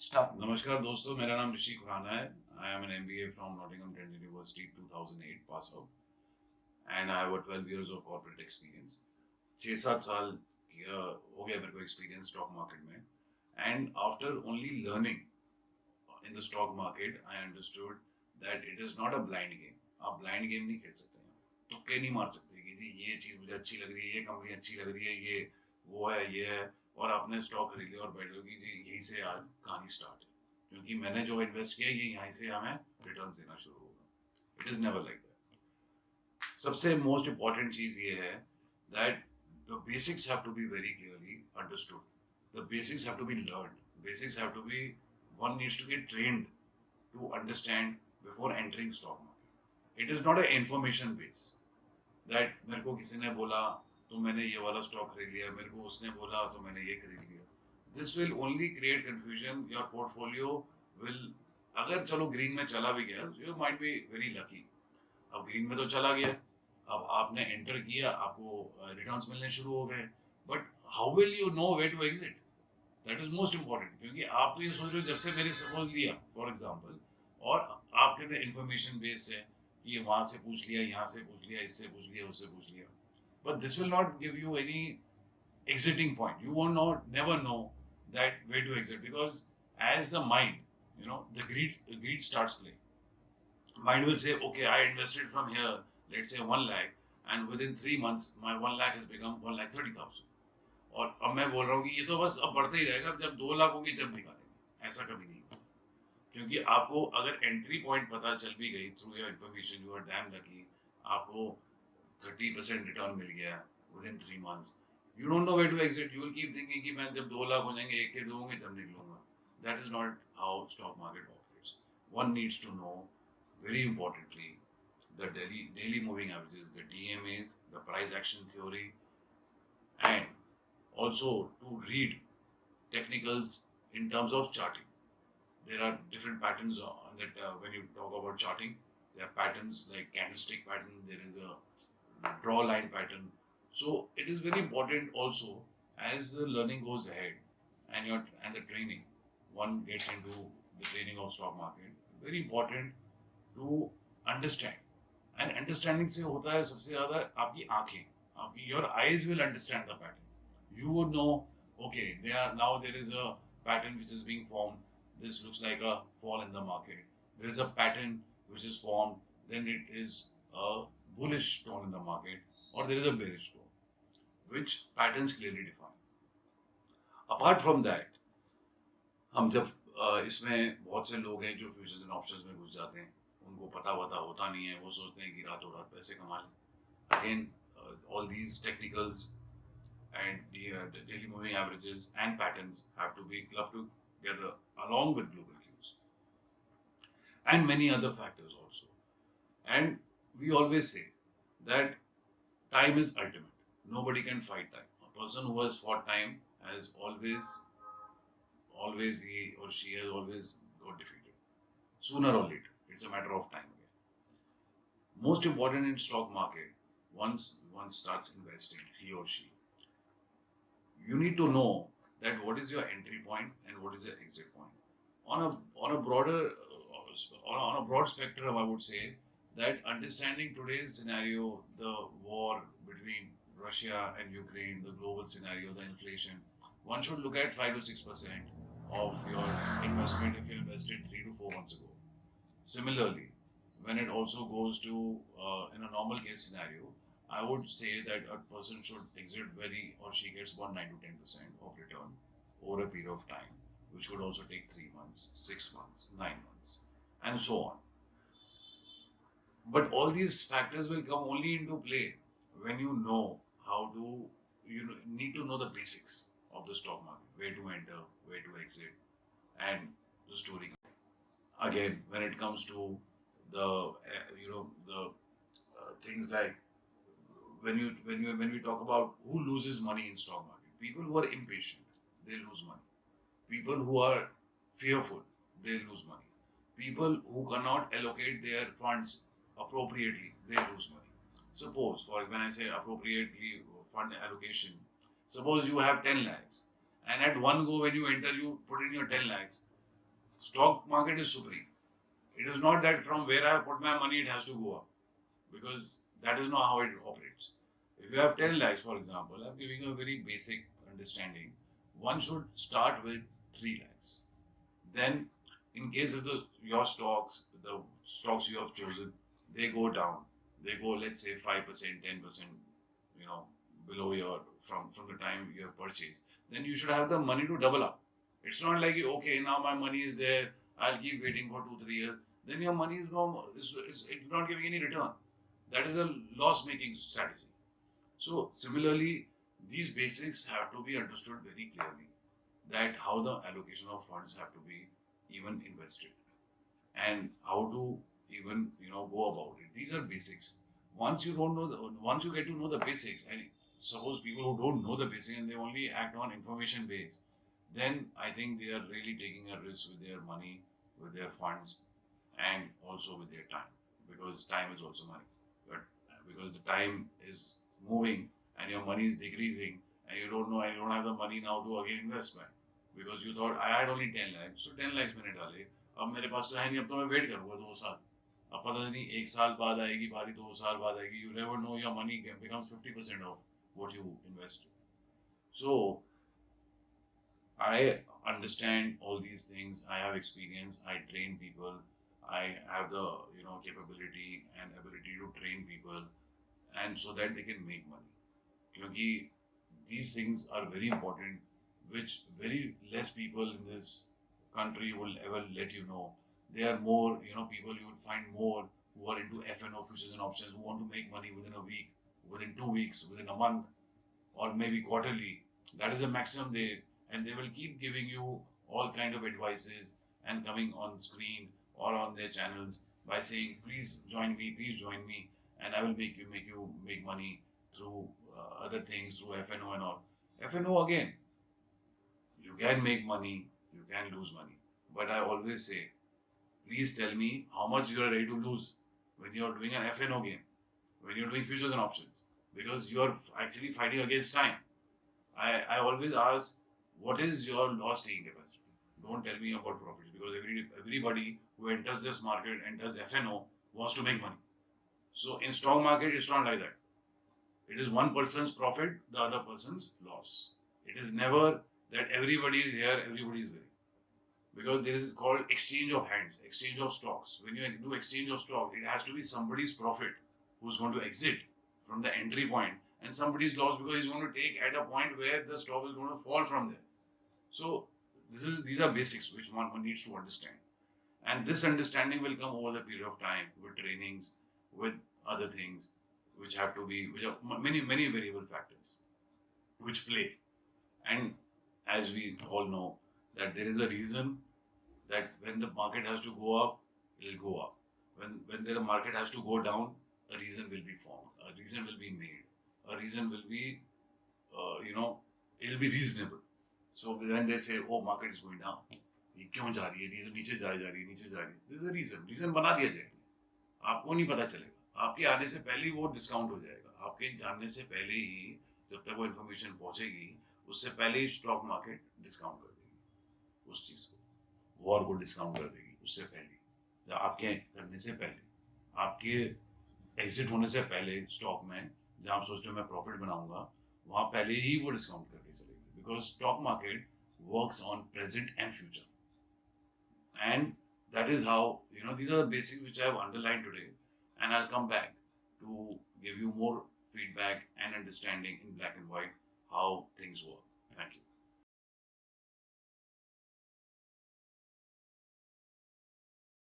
Start. नमस्कार दोस्तों, मेरा नाम ऋषि खुराना है. I am an MBA from Nottingham Trent University 2008 pass out and I have a 12 years of corporate experience. 6-7 साल हो गया मेरे को experience stock market में. And after only learning in the stock market, I understood that it is not a blind game. आप blind game नहीं खेल सकते हैं, तुक्के नहीं मार सकते कि जी ये चीज़ मुझे अच्छी लग रही है, ये कंपनी अच्छी लग रही है, ये वो है, ये है, और आपने स्टॉक खरीद लिया और बैठ लो कि जी यहीं से आज कहानी स्टार्ट है, क्योंकि मैंने जो इन्वेस्ट किया ये यहाँ से हमें रिटर्न देना शुरू होगा. It is never like that. सबसे मोस्ट इम्पॉर्टेंट चीज़ ये है that the basics have to be very clearly understood. The basics have to be learned. Basics have to be, one needs to get trained to understand before entering stock market. It is not an information base that मेरे को किसी ने बोला तो मैंने ये वाला stock खरीद लिया, मेरे को उसने बोला तो मैंने ये खरीद लिया. This will only create confusion. Your portfolio will, अगर चलो ग्रीन में चला भी गया, you might be very lucky. अब ग्रीन में तो चला गया, अब आपने एंटर किया, आपको रिटर्न्स मिलने शुरू हो गए, but how will you know where to exit? That is most important. क्योंकि आप तो ये सोच रहे हो, जब से मैंने सपोज लिया फॉर एग्जांपल, और आपके इंफॉर्मेशन बेस्ड है कि ये वहां से पूछ लिया, यहाँ से पूछ लिया, इससे पूछ लिया, उससे पूछ लिया, but this will not give you any exiting point. You will not never know that where to exit, because as the mind, the greed starts playing. Mind will say, okay, I invested from here, let's say 1 lakh, and within 3 months my 1 lakh has become 1,30,000. और अब मैं बोल रहा हूँ कि ये तो बस अब बढ़ते ही रहेगा, जब 2 लाख होंगे जब निकालेंगे. ऐसा कभी नहीं होगा, क्योंकि आपको अगर एंट्री पॉइंट पता चल भी गई through your information, you are damn lucky, आपको 30% रिटर्न मिल गया with in 3 months, you don't know where to exit. You will keep thinking कि मैं जब 2 लाख हो जाएंगे, एक के 2 होंगे जब निकलूंगा. That is not how stock market operates. One needs to know very importantly the daily moving averages, the DMAs, the price action theory, and also to read technicals in terms of charting. There are different patterns on that. When you talk about charting, there are patterns like candlestick pattern, there is a draw line pattern. So it is very important also, as the learning goes ahead and the training, one gets into the training of stock market, very important to understand. And understanding से होता है सबसे ज़्यादा आपकी आंखें, आपकी your eyes will understand the pattern. You would know, okay, there is a pattern which is being formed. This looks like a fall in the market. There is a pattern which is formed. Then it is a bullish tone in the market, or there is a bearish tone, which patterns clearly define. Apart from that, हम जब इसमें बहुत से लोग हैं जो futures and options में घुस जाते हैं, उनको पता होता नहीं है, वो सोचते हैं कि रातों रात पैसे कमा लें. Again, all these technicals and the daily moving averages and patterns have to be clubbed together along with global cues and many other factors also. And we always say that time is ultimate. Nobody can fight time. A person who has fought time has always he or she has always got defeated. Sooner or later, it's a matter of time again. Most important in stock market, once one starts investing, he or she, you need to know that what is your entry point and what is your exit point. On a broader on a broad spectrum, I would say that understanding today's scenario, the war between Russia and Ukraine, the global scenario, the inflation, one should look at 5 to 6% of your investment if you invested 3 to 4 months ago. Similarly, when it also goes to in a normal case scenario, I would say that a person should exit very, or she gets about 9 to 10% of return over a period of time, which could also take 3 months, 6 months, 9 months, and so on. But all these factors will come only into play when you know how to, you need to know the basics of the stock market, where to enter, where to exit, and the story. Again, when it comes to the, the things like, when we talk about who loses money in stock market, people who are impatient, they lose money. People who are fearful, they lose money. People who cannot allocate their funds appropriately, they lose money. Suppose, for when I say appropriately fund allocation, suppose you have 10 lakhs, and at one go when you enter, you put in your 10 lakhs, Stock market is supreme. It is not that from where I put my money, it has to go up, because that is not how it operates. If you have 10 lakhs, for example, I'm giving a very basic understanding. One should start with 3 lakhs. Then, in case of your stocks, the stocks you have chosen, they go down. They go, let's say, 5%, 10%, you know, below your from the time you have purchased. Then you should have the money to double up. It's not like, okay, now my money is there, I'll keep waiting for 2, 3 years. Then your money is it's not giving any return. That is a loss making strategy. So, similarly, these basics have to be understood very clearly, that how the allocation of funds have to be even invested, and how to even go about it. These are basics. Once you get to know the basics, and suppose people who don't know the basics and they only act on information base, then I think they are really taking a risk with their money, with their funds, and also with their time, because time is also money. But because the time is moving and your money is decreasing, and you don't know, and you don't have the money now to again invest back, because you thought I had only 10 lakhs, so 10 lakhs मैंने डाले, अब मेरे पास तो है नहीं, अब तो मैं वेट करूंगा 2 साल, अब पता नहीं 1 साल बाद आएगी बारी, 2 साल बाद आएगी, you never know, your money becomes 50% of what you invested. So I understand all these things. I have experience. I train people. I have the capability and ability to train people, and so that they can make money. Because these things are very important, which very less people in this country will ever let you know. There are more, people you will find more who are into F&O, futures and options, who want to make money within a week, within 2 weeks, within a month, or maybe quarterly. That is the maximum and they will keep giving you all kind of advices and coming on screen or on their channels by saying, please join me, and I will make you make money through other things, through F&O and all. F&O, again, you can make money, you can lose money, but I always say, please tell me how much you are ready to lose when you are doing an F&O game, when you are doing futures and options, because you are actually fighting against time. I always ask, what is your loss taking capacity? Don't tell me about profits, because everybody who enters this market and does F&O wants to make money. So in stock market, it's not like that. It is one person's profit, the other person's loss. It is never that everybody is here, everybody is winning. Because there is called exchange of hands, exchange of stocks. When you do exchange of stock, it has to be somebody's profit who's going to exit from the entry point, and somebody's loss because he's going to take at a point where the stock is going to fall from there. So these are basics which one needs to understand. And this understanding will come over the period of time with trainings, with other things, which are many variable factors which play. And as we all know, that there is a reason that when the market has to go up, it will go up. When the market has to go down, a reason will be formed, a reason will be made, a reason will be, it will be reasonable. So when they say, oh, market is going down, ये क्यों जा रही है, ये तो नीचे जा रही है, this is a reason बना दिया जाएगा, आपको नहीं पता चलेगा, आपके आने से पहले ही वो डिस्काउंट हो जाएगा, आपके जानने से पहले ही, जब तक वो इन्फॉर्मेशन पहुंचेगी, उससे पहले ही स्टॉक मार्केट डिस्काउंट कर देगी उस चीज को, वॉर को डिस्काउंट कर देगी उससे पहले, आपके करने से पहले, आपके एग्जिट होने से पहले स्टॉक में, जहाँ आप सोचते हो मैं प्रॉफिट बनाऊंगा, वहां पहले ही वो डिस्काउंट करके चलेगी, because stock market works on present and future. And that is how, these are the basics which I have underlined today. And I'll come back to give you more feedback and understanding in black and white how things work. Thank you.